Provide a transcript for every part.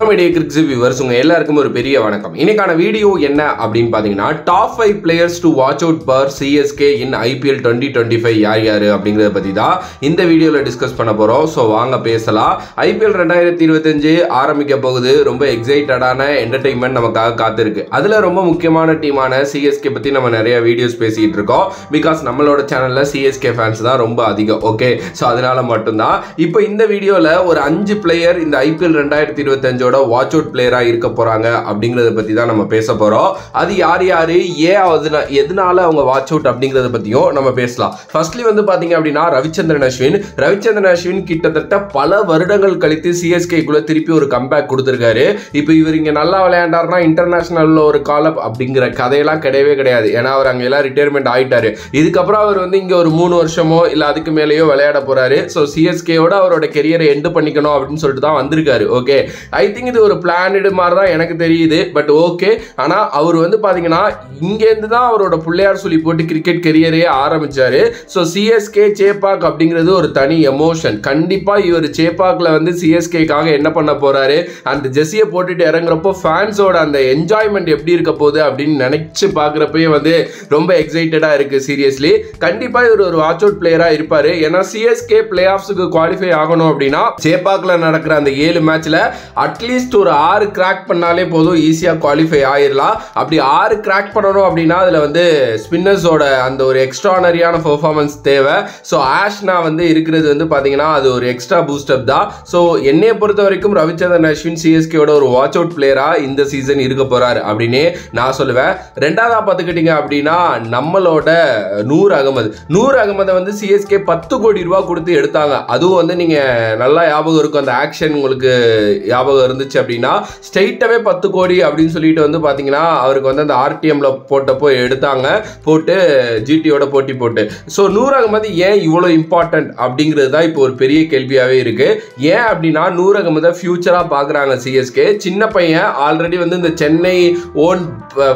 Cricket viewers உங்க எல்லாருக்கும் ஒரு பெரிய வணக்கம். இன்னைக்கான வீடியோ என்ன அப்படின்னு பாத்தீங்கன்னா top 5 players to watch out for CSK in IPL 2025 யார் யாரு அப்படிங்கறத பத்தி தான் இந்த வீடியோல டிஸ்கஸ் பண்ண போறோம். சோ வாங்க பேசலாம். IPL 2025 ஆரம்பிக்க போகுது. ரொம்ப எக்ஸைட்டடான என்டர்டெயின்மெண்ட் நமக்காக காத்திருக்கு. அதுல ரொம்ப முக்கியமான டீமான CSK பத்தி நம்ம நிறைய வீடியோஸ் பேசிட்டு இருக்கோம். பிகாஸ் நம்மளோட சேனல்ல CSK ஃபேன்ஸ் தான் ரொம்ப அதிகம். ஓகே, சோ அதனால மட்டும்தான் இப்போ இந்த வீடியோல ஒரு 5 பிளேயர் இந்த IPL 2025 வாட்ச் அவுட் பிளேயரா இருக்க போறாங்க அப்படிங்கறத பத்தி தான் நம்ம பேச போறோம். அது யார் யாரு, ஏன் எதனால அவங்க வாட்ச் அவுட் அப்படிங்கறத பத்தியும் நம்ம பேசலாம். ஃபர்ஸ்ட்லி வந்து பாத்தீங்க அப்படின்னா ரவிச்சந்திரன் அஸ்வின் கிட்டத்தட்ட பல வருடங்கள் கழித்து CSK குள்ள திருப்பி ஒரு கம்பேக் கொடுத்திருக்காரு. இப்போ இவர் இங்க நல்லா விளையாண்டாருன்னா இன்டர்நேஷனல்ல ஒரு கால் அப் அப்படிங்கிற கதையெல்லாம் கிடையவே கிடையாது. ஏன்னா அவர் அங்க எல்லாம் ரிட்டையர்மெண்ட் ஆயிட்டாரு. இதுக்கப்புறம் அவர் வந்து இங்க ஒரு 3 வருஷமோ இல்ல அதுக்கு மேலேயோ விளையாட போறாரு. ஸோ CSKயோட அவரோட கெரியரை எண்ட் பண்ணிக்கணும் அப்படின்னு சொல்லிட்டு தான் வந்திருக்காரு. ஓகே, ஐ திங்க் இது ஒரு பிளானடு மாதிரி தான் எனக்கு தெரியுது. பட் ஓகே, ஆனா அவர் வந்து பாத்தீங்கன்னா இங்கேருந்து தான் அவரோட பிள்ளையார் சொல்லி போட்டு கிரிக்கெட் கெரியரே ஆரம்பிச்சாரு. ஸோ CSK சேப்பாக் அப்படிங்கிறது ஒரு தனி எமோஷன். கண்டிப்பா இவர் சேப்பாக்ல வந்து CSKக்காக என்ன பண்ண போறாரு, அந்த ஜெர்சியை போட்டுட்டு இறங்குறப்போ ஃபேன்ஸோட அந்த என்ஜாய்மெண்ட் எப்படி இருக்க போகுது அப்படின்னு நினைச்சு பாக்குறப்பே வந்து ரொம்ப எக்ஸைட்டடா இருக்கு. சீரியஸ்லி கண்டிப்பா இவர் ஒரு வாட்ச் அவுட் பிளேயரா இருப்பாரு. ஏன்னா CSK பிளே ஆஃப்ஸுக்கு குவாலிஃபை ஆகணும் அப்படின்னா சேப்பாக்ல நடக்கிற அந்த 7 மேட்ச்ல அட்லீஸ்ட் ஒரு 6 கிராக் பண்ணாலே போதும், ஈஸியா குவாலிஃபை ஆயிடலாம். அப்படி 6 கிராக் பண்ணணும் அப்படின்னா அதுல வந்து ஸ்பின்னர்ஸோட அந்த ஒரு எக்ஸ்ட்ரானரியான பெர்ஃபார்மன்ஸ் தேவை. ஸோ ஆஷ்னா வந்து இருக்கிறது வந்து பாத்தீங்கன்னா அது ஒரு எக்ஸ்ட்ரா பூஸ்டப் தான். ஸோ என்னைய பொறுத்த வரைக்கும் ரவிச்சந்திரன் அஸ்வின் CSKயோட ஒரு வாட்ச் அவுட் பிளேயரா இந்த சீசன் இருக்க போறாரு அப்படின்னு நான் சொல்லுவேன். ரெண்டாவதா பார்த்துக்கிட்டீங்க அப்படின்னா நம்மளோட நூர் அகமது வந்து CSK 10 கோடி ரூபாய் கொடுத்து எடுத்தாங்க. அதுவும் வந்து நீங்க நல்லா ஞாபகம் இருக்கும், அந்த ஆக்ஷன் உங்களுக்கு ஞாபகம் இருந்துச்சு அப்படின்னா ஸ்ட்ரைட்டாவே 10 கோடி அப்படின்னு சொல்லிட்டு வந்து பாத்தீங்கன்னா அவருக்கு வந்து அந்த RTMல போட்டப்போ எடுத்தாங்க, போட்டு GTயோட போட்டி போட்டு. ஸோ நூர் அகமது ஏன் இவ்வளவு இம்பார்ட்டன்ட் அப்படிங்கிறது தான் இப்போ ஒரு பெரிய கேள்வியாவே இருக்கு. ஏன் அப்படின்னா நூர் அகமதை ஃபியூச்சரா பாக்குறாங்க CSK. சின்ன பையன் ஆல்ரெடி வந்து இந்த சென்னை ஓன்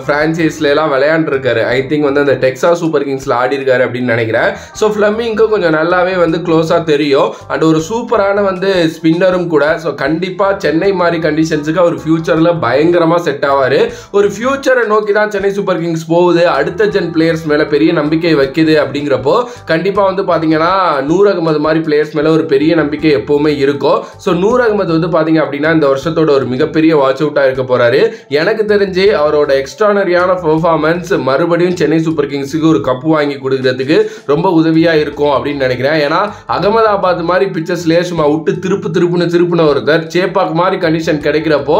பிரான்சைஸ்ல எல்லாம் விளையாண்டுருக்காரு. ஐ திங்க் வந்து அந்த டெக்சாஸ் சூப்பர் கிங்ஸ்ல ஆடி இருக்காரு அப்படின்னு நினைக்கிறேன். ஸோ ஃபிளமிங்க்கு கொஞ்சம் நல்லாவே வந்து க்ளோஸா தெரியும். அண்ட் ஒரு சூப்பரான வந்து ஸ்பின்னரும் கூட. ஸோ கண்டிப்பா சென்னை மாதிரி கண்டிஷன்ஸுக்கு அவர் ஃபியூச்சர்ல பயங்கரமா செட் ஆவாரு. ஒரு ஃபியூச்சரை நோக்கி தான் சென்னை சூப்பர் கிங்ஸ் போகுது, அடுத்த ஜென் பிளேயர்ஸ் மேல பெரிய நம்பிக்கை வைக்குது. அப்படிங்கிறப்போ கண்டிப்பா வந்து பாத்தீங்கன்னா நூர் அகமது மாதிரி பிளேயர்ஸ் மேல ஒரு பெரிய நம்பிக்கை எப்பவுமே இருக்கும். ஸோ நூர் அகமது வந்து பாத்தீங்க அப்படின்னா இந்த வருஷத்தோட ஒரு மிகப்பெரிய வாட்ச் அவுட்டா இருக்க போறாரு. எனக்கு தெரிஞ்சு அவரோட எக்ஸ்ட்ரானரியான பெர்ஃபார்மன்ஸ் மறுபடியும் சென்னை சூப்பர் கிங்ஸுக்கு ஒரு கப்பு வாங்கி கொடுக்கறதுக்கு ரொம்ப உதவியா இருக்கும் அப்படின்னு நினைக்கிறேன். ஏன்னா அகமதாபாத் மாதிரி பிச்சர்ஸ்லேயே சும்மா விட்டு திருப்புன ஒருத்தர் சேப்பாக் மாதிரி கண்டிஷன் கிடைக்கிறப்போ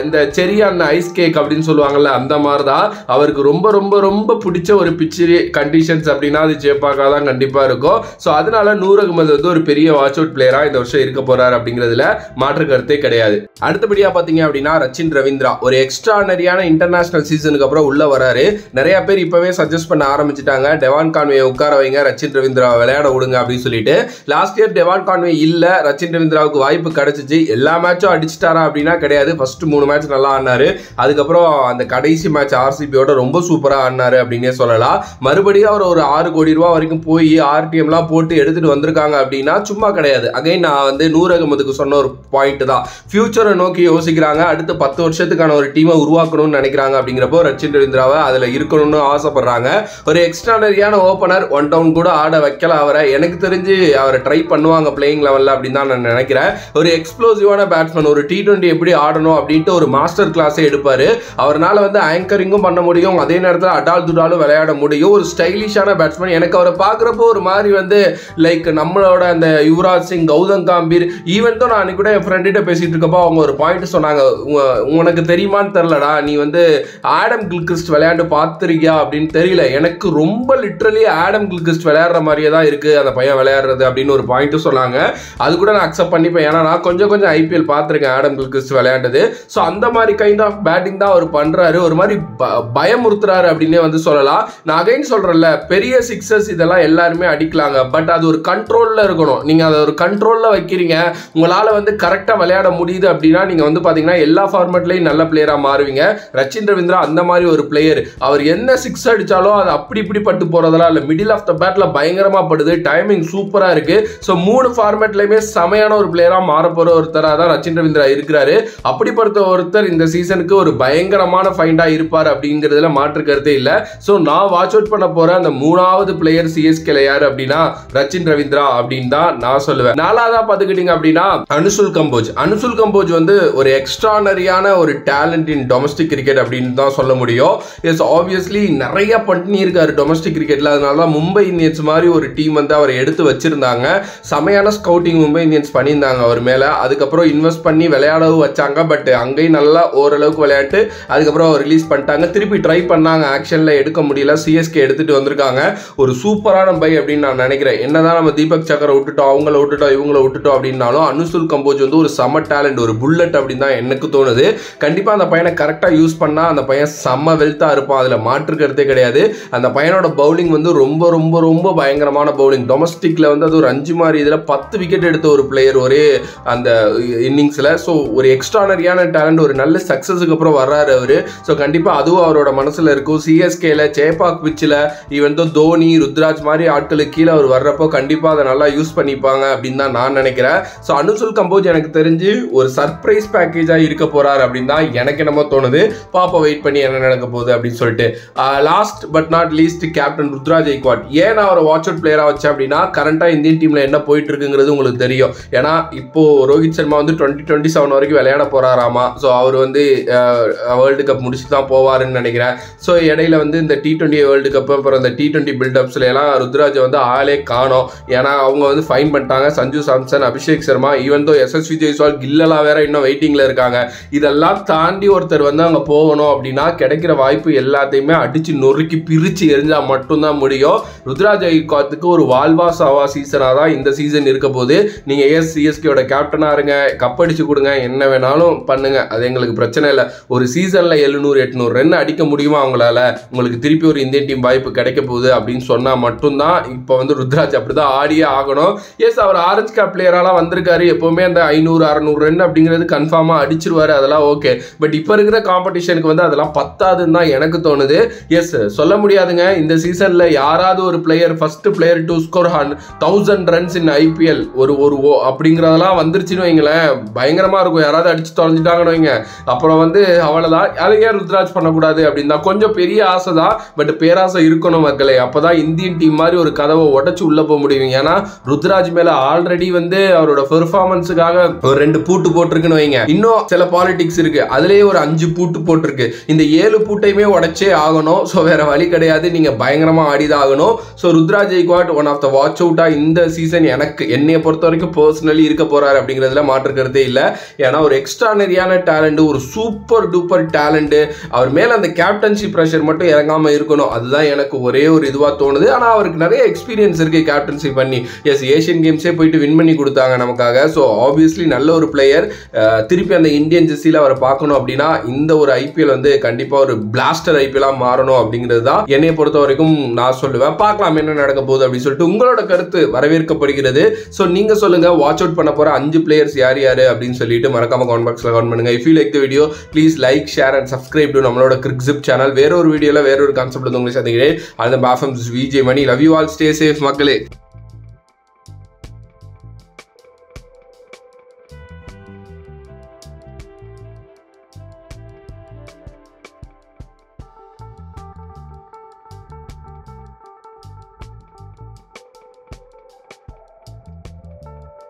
இந்த செரியான ஐஸ் கேக் அப்படின்னு சொல்லுவாங்கல்ல, அந்த மாதிரி தான் அவருக்கு ரொம்ப ரொம்ப ரொம்ப பிடிச்ச ஒரு பிச்சு கண்டிஷன்ஸ் அப்படின்னா அது சேப்பாக்கா தான் கண்டிப்பா இருக்கும். ஸோ அதனால நூர் அகமது வந்து ஒரு பெரிய வாட்ச் அவுட் பிளேயரா இந்த வருஷம் இருக்க போறாரு அப்படிங்கிறதுல மாற்று கருத்தே கிடையாது. அடுத்தபடியா பாத்தீங்க அப்படின்னா ரச்சின் ரவீந்திரா ஒரு எக்ஸ்ட்ரானரியான இன்டர்நேஷனல் சீசனுக்கு அப்புறம் உள்ள வராரு. நிறைய பேர் இப்பவே சஜஸ்ட் பண்ண ஆரம்பிச்சுட்டாங்க, டெவான் கான்வேயை உட்கார வைங்க, ரச்சின் ரவீந்திரா விளையாட விடுங்க அப்படின்னு சொல்லிட்டு. லாஸ்ட் இயர் டெவான் கான்வே இல்ல, ரச்சின் ரவீந்திராவுக்கு வாய்ப்பு கிடைச்சிச்சு. எல்லா மேட்சும் அடிச்சிட்டாரா அப்படின்னா கிடையாது. ஃபர்ஸ்ட் 3 மேட்ச் நல்லா ஆடினாரு. அதுக்கப்புறம் அந்த கடைசி மேட்ச் RCBயோட ரொம்ப சூப்பரா ஆடினாரு அப்படின்னே சொல்லலாம். மறுபடியும் அவர் ஒரு 6 கோடி ரூபாய் வரைக்கும் போய் RTMலாம் போட்டு எடுத்துட்டு வந்திருக்காங்க அப்படின்னா சும்மா கிடையாது. அகைன் நான் வந்து நூர் அகமதுக்கு சொன்ன ஒரு பாயிண்ட் தான், ஃபியூச்சரை நோக்கி யோசிக்கிறாங்க, அடுத்து 10 வருஷத்துக்கான ஒரு டீமை உருவாக்கணும்னு நினைக்கிறாங்க. அப்படிங்கிறப்போ ரச்சின் ரவீந்திராவை அதுல இருக்கணும்னு ஆசைப்படுறாங்க. ஒரு எக்ஸ்ட்ரானரியான ஓபனர், 1 டவுன் கூட ஆட வைக்கல அவரை. எனக்கு தெரிஞ்சு அவரை ட்ரை பண்ணுவாங்க பிளேயிங் லெவல்ல அப்படின்னு தான் நான் நினைக்கிறேன். ஒரு எக்ஸ்ப்ளோசிவான பேட்ஸ்மேன், ஒரு T20 எப்படி ஆடணும் அப்படின்ட்டு ஒரு மாஸ்டர் கிளாஸே எடுப்பாரு. அவரால் வந்து ஆங்கரிங்கும் பண்ண முடியும், அதே நேரத்தில் அடால் துடாலும் விளையாட முடியும். ஒரு ஸ்டைலிஷான பேட்ஸ்மேன். எனக்கு அவரை பார்க்குறப்போ ஒரு மாதிரி வந்து லைக் நம்மளோட அந்த யுவராஜ் சிங், கௌதம் காம்பீர். ஈவன் தான் நான் கூட என் ஃப்ரெண்டிட்ட பேசிட்டு இருக்கப்போ அவங்க ஒரு பாயிண்ட் சொன்னாங்க, உனக்கு தெரியுமான்னு தெரிலடா, நீ வந்து ஆடம் கில்கிறிஸ்ட் விளையாண்டு பார்த்துருக்கியா அப்படின்னு தெரியல, எனக்கு ரொம்ப லிட்ரலி ஆடம் கில்கிறிஸ்ட் விளையாடுற மாதிரியே தான் இருக்கு அந்த பையன் விளையாடுறது அப்படின்னு ஒரு பாயிண்ட்டும் சொன்னாங்க. அது கூட நான் அக்செப்ட் பண்ணிப்பேன். ஏன்னா நான் கொஞ்சம் IPL பார்த்துருக்கேன் ஆடம் கில்கிறிஸ்ட் விளையாண்டது. ஸோ அந்த மாதிரி கைண்ட் ஆஃப் பேட்டிங் தான் அவர் பண்றாரு. ஒரு மாதிரி பயமுறுத்துறாரு அப்படின்னே வந்து சொல்லலாம். நான் அகைன் சொல்றேன்ல, பெரிய சிக்ஸஸ் இதெல்லாம் எல்லாருமே அடிக்கலாங்க, பட் அது ஒரு கண்ட்ரோல்ல இருக்கணும். நீங்க அதை ஒரு கண்ட்ரோல்ல வைக்கிறீங்க, உங்களால வந்து கரெக்டா விளையாட முடியுது அப்படின்னா நீங்க வந்து பாத்தீங்கன்னா எல்லா ஃபார்மேட்லயும் நல்ல பிளேயரா மாறுவீங்க. ரச்சின் ரவீந்திரா அந்த மாதிரி ஒரு பிளேயர். அவர் என்ன சிக்ஸ் அடிச்சாலும் அது அப்படி இப்படி பட்டு போறதெல்லாம் இல்ல, மிடில் ஆஃப் த பேட்ல பயங்கரமா படுது, டைமிங் சூப்பரா இருக்கு. ஸோ 3 ஃபார்மேட்லயுமே செமையான ஒரு பிளேயரா மாற போற ஒருத்தரா தான் ரச்சின் ரவீந்திரா இருக்கிறாரு. அப்படிப்பட்ட ஒருத்தர் இந்த சீசனுக்கு ஒரு பயங்கரமான ஃபைண்டா இருப்பார் அப்படிங்கிறதுல மாற்று கருத்தே இல்லை. ஸோ நான் வாட்ச் அவுட் பண்ண போற அந்த 3வது பிளேயர் சிஎஸ்கேல யாரு அப்படின்னா ரச்சின் ரவீந்திரா அப்படின்னு தான் நான் சொல்லுவேன். 4வதா பார்த்துக்கிட்டீங்க அப்படின்னா அனுசுல் கம்போஜ். அனுசுல் கம்போஜ் வந்து ஒரு எக்ஸ்ட்ரானரியான ஒரு டேலண்ட் இன் டொமஸ்டிக் கிரிக்கெட் அப்படின்னு தான் சொல்ல முடியும். எஸ், ஆப்வியஸ்லி நிறைய பண்ணி இருக்காரு டொமஸ்டிக் கிரிக்கெட்ல. அதனால தான் மும்பை இந்தியன்ஸ் மாதிரி ஒரு டீம் வந்து அவரை எடுத்து வச்சிருந்தாங்க. செமையான ஸ்கவுட்டிங் மும்பை இந்தியன்ஸ் பண்ணியிருந்தாங்க அவர் மேல. அதுக்கப்புறம் இன்வெஸ்ட் பண்ணி விளையாடவும் வச்சாங்க. பட் அங்கேயும் நல்லா ஓரளவுக்கு விளையாட்டு அதுக்கப்புறம் ரிலீஸ் பண்ணிட்டாங்க. திருப்பி ட்ரை பண்ணாங்க, ஆக்ஷன்ல எடுக்க முடியல. சிஎஸ்கே எடுத்துட்டு வந்திருக்காங்க. ஒரு சூப்பரான பை அப்படின்னு நான் நினைக்கிறேன். என்னதான் நம்ம தீபக் சக்கரை விட்டுட்டோம், அவங்கள விட்டுட்டோம், இவங்கள விட்டுட்டோம் அப்படின்னாலும் அனுசுல் கம்போஜ் வந்து ஒரு செம டேலண்ட், ஒரு புல்லட் அப்படின்னு தான் எனக்கு தோணுது. கண்டிப்பா அந்த பையனை கரெக்டா யூஸ் பண்ணா அந்த பையன் செம்ம வெல்த்தா இருப்பான், அதுல மாற்று கருத்தே கிடையாது. அந்த பையனோட பவுலிங் வந்து ரொம்ப ரொம்ப ரொம்ப பயங்கரமான பவுலிங். டொமஸ்டிக்ல வந்து அது ஒரு 5 மாதிரி இதுல 10 விக்கெட் எடுத்த ஒரு பிளேயர் ஒரே அந்த இன்னிங்ஸ்ல. ஸோ ஒரு எக்ஸ்ட்ரானரியான டேலண்ட், ஒரு நல்ல சக்சஸுக்கு அப்புறம் வர்றாரு அவரு. ஸோ கண்டிப்பா அதுவும் அவரோட மனசுல இருக்கும். சிஎஸ்கேல சேப்பாக் பிச்சில் ஈவன் தோனி, ருத்ராஜ் மாதிரி ஆட்களுக்கு கீழே அவர் வர்றப்போ கண்டிப்பா அதை நல்லா யூஸ் பண்ணிப்பாங்க அப்படின்னு தான் நான் நினைக்கிறேன். ஸோ அனுசுல் கம்போஜ் எனக்கு தெரிஞ்சு ஒரு சர்ப்ரைஸ் பேக்கேஜா இருக்க போறாரு அப்படின்னு தான் எனக்கு என்னமோ தோணுது. பாப்பா வெயிட் பண்ணி என்ன நடக்க போகுது அப்படின்னு சொல்லிட்டு. Last but not least captain Ruturaj Gaikwad. ஏன் நான் அவரை வாட்ச் அவுட் பிளேயரா வச்சேன் அப்படின்னா கரண்டா இந்தியன் டீம்ல என்ன போயிட்டு இருக்குங்கிறது உங்களுக்கு தெரியும். ஏன்னா இப்போ ரோஹித் சர்மா வந்து 2027 வரைக்கும் விளையாட போறாராமா. ஸோ அவர் வந்து வேர்ல்டு கப் முடிச்சு தான் போவாருன்னு நினைக்கிறேன். ஸோ இடையில வந்து இந்த T20 வேர்ல்டு கப் அப்புறம் இந்த T20 பில்டப்ஸ்ல எல்லாம் ருத்ராஜ் வந்து ஆளே காணோம். ஏன்னா அவங்க வந்து ஃபைன் பண்ணிட்டாங்க. Sanju Samson, Abhishek Sharma, even though SSV Jaiswal, கில்லெல்லாம் வேற இன்னும் வெயிட்டிங்ல இருக்காங்க. இதெல்லாம் தாண்டி ஒருத்தர் வந்து அங்கே போகணும் அப்படின்னா கிடைக்கிற வாய்ப்பு எல்லாத்தையுமே அடிச்சு நொறுக்கி பிரிச்சு எரிஞ்சா மட்டும்தான் முடியும். ருத்ராஜ் கெய்க்வாத்துக்கு ஒரு வாழ்வா சாவா சீசனாக தான் இந்த சீசன் இருக்க போது. நீங்க சிஎஸ்கேயோட கேப்டனா இருங்க, கப் அடிச்சு கொடுங்க, என்ன வேணாலும் பண்ணுங்க, அது எங்களுக்கு பிரச்சனை இல்லை. ஒரு சீசன்ல 700-800 ரன் அடிக்க முடியுமா அவங்களால? உங்களுக்கு திருப்பி ஒரு இந்தியன் டீம் வாய்ப்பு கிடைக்க போகுது அப்படின்னு சொன்னா மட்டும்தான் இப்போ வந்து ருத்ராஜ் அப்படிதான் ஆடியே ஆகணும். எஸ், அவர் ஆரஞ்சு கேப் பிளேயராலாம் வந்திருக்காரு. எப்பவுமே அந்த 500-600 ரன் அப்படிங்கிறது கன்ஃபார்மா அடிச்சிருவாரு, அதெல்லாம் ஓகே. பட் இப்போ இருக்கிற காம்படிஷனுக்கு வந்து அதெல்லாம் பத்தாதுன்னு தான் எனக்கு தோணுது. எஸ், சொல்ல முடியாதுங்க. இந்த சீசன்ல யாராவது ஒரு player first player to score 1000 runs in IPL ஒரு அப்படிங்கிறதெல்லாம் வந்துருச்சுன்னு வைங்களேன், பயங்கரமா இருக்கும். யாராவது அடிச்சு தொலைஞ்சிட்டாங்கன்னு வைங்க, அப்புறம் வந்து அவ்வளவுதான். அதுக்கே ருத்ராஜ் பண்ணக்கூடாது அப்படின்னு தான் கொஞ்சம் பெரிய ஆசை தான். பட் பேராசை இருக்கணும் மக்களே, அப்பதான் இந்தியன் டீம் மாதிரி ஒரு கதவை உடைச்சு உள்ள போக முடியும். ஏன்னா ருத்ராஜ் மேல ஆல்ரெடி வந்து அவரோட பெர்ஃபார்மன்ஸுக்காக ஒரு 2 பூட்டு போட்டிருக்குன்னு வைங்க. இன்னும் சில பாலிடிக்ஸ் இருக்கு, அதுலயே ஒரு 5 பூட்டு போட்டிருக்கு. இந்த 7 பூட்டையுமே உடைச்சே ஆகணும். ஸோ வேற வழி கிடையாது, நீங்க பயங்கரமா ஆடிதான் ஆகணும். So Ruturaj Gaikwad one of the watch அவுட்டா இந்த சீசன் என்னைய பொறுத்த வரைக்கும் பர்சனலி இருக்க போறாரு அப்படிங்கிறதுல மாற்றுக்கிறதே இல்லை. ஏன்னா ஒரு எக்ஸ்ட்ரானரியான டேலண்ட், ஒரு சூப்பர் டூப்பர் டேலண்ட். அவர் மேல அந்த கேப்டன்ஷிப் பிரஷர் மட்டும் இறங்காம இருக்கணும், அதுதான் எனக்கு ஒரே ஒரு இதுவா தோணுது. ஆனா அவருக்கு நிறைய எக்ஸ்பீரியன்ஸ் இருக்கு கேப்டன்ஷிப் பண்ணி. எஸ், ஏஷியன் கேம்ஸே போயிட்டு வின் பண்ணி கொடுத்தாங்க நமக்காக. ஸோ ஆப்வியஸ்லி நல்ல ஒரு பிளேயர். திருப்பி அந்த இந்தியன் ஜெர்சியில் அவரை பார்க்கணும் அப்படின்னா இந்த ஒரு IPL வந்து கண்டிப்பா ஒரு பிளாஸ்டர் IPL மாறணும் அப்படிங்கிறது தான் என்னைய பொறுத்த வரைக்கும் நான் சொல்லுவேன். பார்க்கலாம் என்ன நடக்க போகுது அப்படின்னு சொல்லிட்டு. உங்களோட கருத்து வரவேற்கப்படுகிறது. ஸோ நீங்க சொல்லுங்க, வாட்ச் அவுட் பண்ண போற 5 பிளேயர்ஸ் யார் யாரு அப்படின்னு சொல்லிட்டு மறக்காம கமெண்ட் பாக்ஸ்ல கமெண்ட் பண்ணுங்க. If you like the video please like, share and subscribe to நம்மளோட கிரிக்ஸிப் சேனல். வேற ஒரு வீடியோல வேற ஒரு கான்செப்ட் வந்து உங்களை சந்திக்கிறேன். அது BFM's VJ Money. Love you all, stay safe மக்களே.